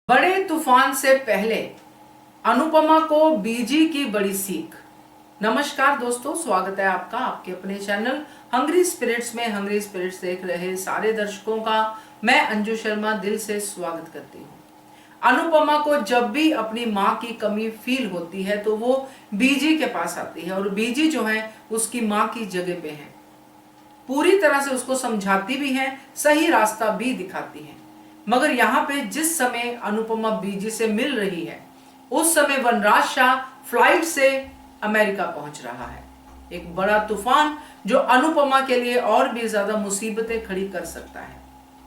बड़े तूफान से पहले अनुपमा को बीजी की बड़ी सीख। नमस्कार दोस्तों, स्वागत है आपका आपके अपने चैनल हंग्री स्पिरिट्स में। हंग्री स्पिरिट्स देख रहे सारे दर्शकों का मैं अंजू शर्मा दिल से स्वागत करती हूँ। अनुपमा को जब भी अपनी माँ की कमी फील होती है तो वो बीजी के पास आती है और बीजी जो है उसकी माँ की जगह पे है, पूरी तरह से उसको समझाती भी है, सही रास्ता भी दिखाती है। मगर यहाँ पे जिस समय अनुपमा बीजी से मिल रही है उस समय वनराज शाह फ्लाइट से अमेरिका पहुंच रहा है। एक बड़ा तूफान जो अनुपमा के लिए और भी ज्यादा मुसीबतें खड़ी कर सकता है।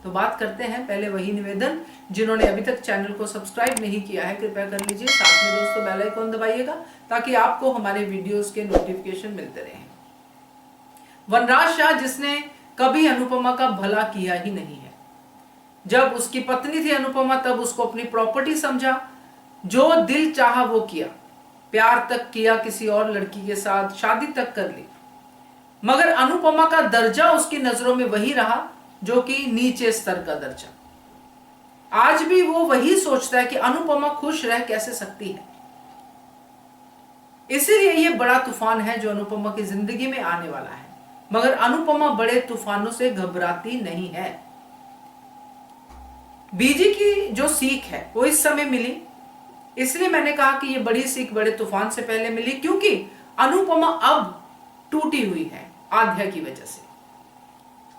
तो बात करते हैं, पहले वही निवेदन, जिन्होंने अभी तक चैनल को सब्सक्राइब नहीं किया है कृपया कर लीजिए, साथ में दोस्तों बेल आइकन दबाइएगा ताकि आपको हमारे वीडियोस के नोटिफिकेशन मिलते रहें। वनराज शाह जिसने कभी अनुपमा का भला किया ही नहीं है, जब उसकी पत्नी थी अनुपमा तब उसको अपनी प्रॉपर्टी समझा, जो दिल चाहा वो किया, प्यार तक किया, किसी और लड़की के साथ शादी तक कर ली। मगर अनुपमा का दर्जा उसकी नजरों में वही रहा जो कि नीचे स्तर का दर्जा। आज भी वो वही सोचता है कि अनुपमा खुश रह कैसे सकती है। इसीलिए ये बड़ा तूफान है जो अनुपमा की जिंदगी में आने वाला है। मगर अनुपमा बड़े तूफानों से घबराती नहीं है। बीजी की जो सीख है वो इस समय मिली, इसलिए मैंने कहा कि ये बड़ी सीख बड़े तूफान से पहले मिली, क्योंकि अनुपमा अब टूटी हुई है आध्या की वजह से।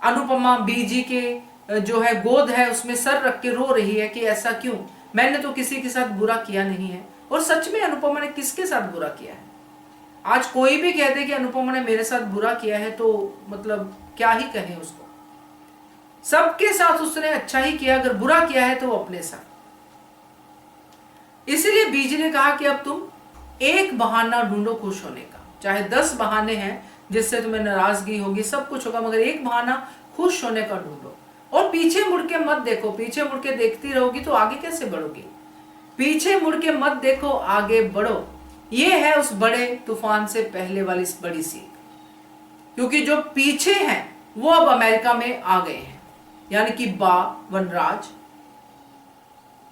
अनुपमा बीजी के जो है गोद है उसमें सर रख के रो रही है कि ऐसा क्यों, मैंने तो किसी के साथ बुरा किया नहीं है। और सच में अनुपमा ने किसके साथ बुरा किया है? आज कोई भी कहते कि अनुपमा ने मेरे साथ बुरा किया है तो मतलब क्या ही कहें उसको। सबके साथ उसने अच्छा ही किया, अगर बुरा किया है तो वो अपने साथ। इसीलिए बीजी ने कहा कि अब तुम एक बहाना ढूंढो खुश होने का, चाहे 10 बहाने हैं जिससे तुम्हें नाराजगी होगी, सब कुछ होगा, मगर एक बहाना खुश होने का ढूंढो। और पीछे मुड़ के मत देखो, पीछे मुड़ के देखती रहोगी तो आगे कैसे बढ़ोगी? पीछे मुड़ के मत देखो, आगे बढ़ो। ये है उस बड़े तूफान से पहले वाली बड़ी सीख। क्योंकि जो पीछे हैं वो अब अमेरिका में आ गए हैं, यानी कि वनराज,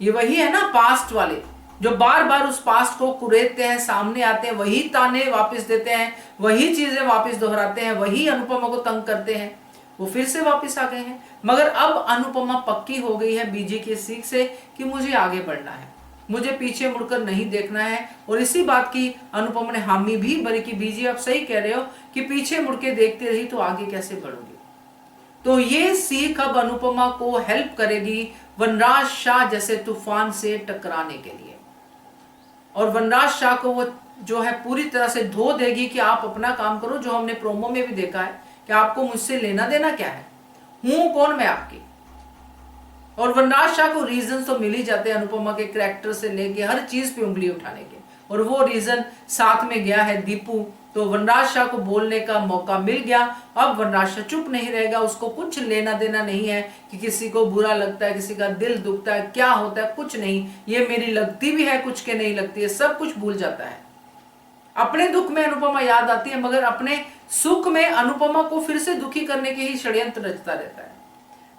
ये वही है ना पास्ट वाले जो बार बार उस पास्ट को कुरेदते हैं, सामने आते हैं, वही ताने वापस देते हैं, वही चीजें वापस दोहराते हैं, वही अनुपमा को तंग करते हैं। वो फिर से वापस आ गए हैं। मगर अब अनुपमा पक्की हो गई है बीजी की सीख से कि मुझे आगे बढ़ना है, मुझे पीछे मुड़कर नहीं देखना है। और इसी बात की अनुपमा ने हामी भी भरी कि बीजी आप सही कह रहे हो कि पीछे मुड़ के देखते रही तो आगे कैसे बढ़ोगी। तो ये सीख अब अनुपमा को हेल्प करेगी वनराज शाह जैसे तूफान से टकराने के लिए। और वनराज शाह को वो जो है पूरी तरह से धो देगी कि आप अपना काम करो, जो हमने प्रोमो में भी देखा है कि आपको मुझसे लेना देना क्या है, हूं कौन मैं आपकी। और वनराज शाह को रीजन तो मिल ही जाते हैं अनुपमा के कैरेक्टर से लेके हर चीज पे उंगली उठाने के, और वो रीजन साथ में गया है दीपू। तो वनराज शाह को बोलने का मौका मिल गया। अब वनराज शाह चुप नहीं रहेगा, उसको कुछ लेना देना नहीं है कि किसी को बुरा लगता है, किसी का दिल दुखता है, क्या होता है, कुछ नहीं। ये मेरी लगती भी है कुछ के नहीं लगती है, सब कुछ भूल जाता है। अपने दुख में अनुपमा याद आती है, मगर अपने सुख में अनुपमा को फिर से दुखी करने के ही षड्यंत्र रचता रहता है।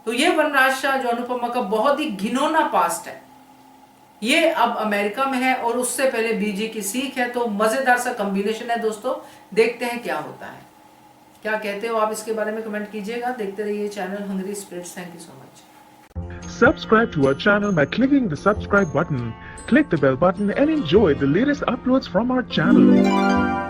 तो ये वनराज शाह जो अनुपमा का बहुत ही घिनौना पास्ट है, ये अब अमेरिका में है और उससे पहले बीजी की सीख है। तो मजेदार सा कॉम्बिनेशन है दोस्तों, देखते हैं क्या होता है। क्या कहते हो आप इसके बारे में कमेंट कीजिएगा। देखते रहिए channel hungry spirits. Thank you so much. Subscribe to our channel by clicking the subscribe button. Click the bell button and enjoy the latest uploads from our channel.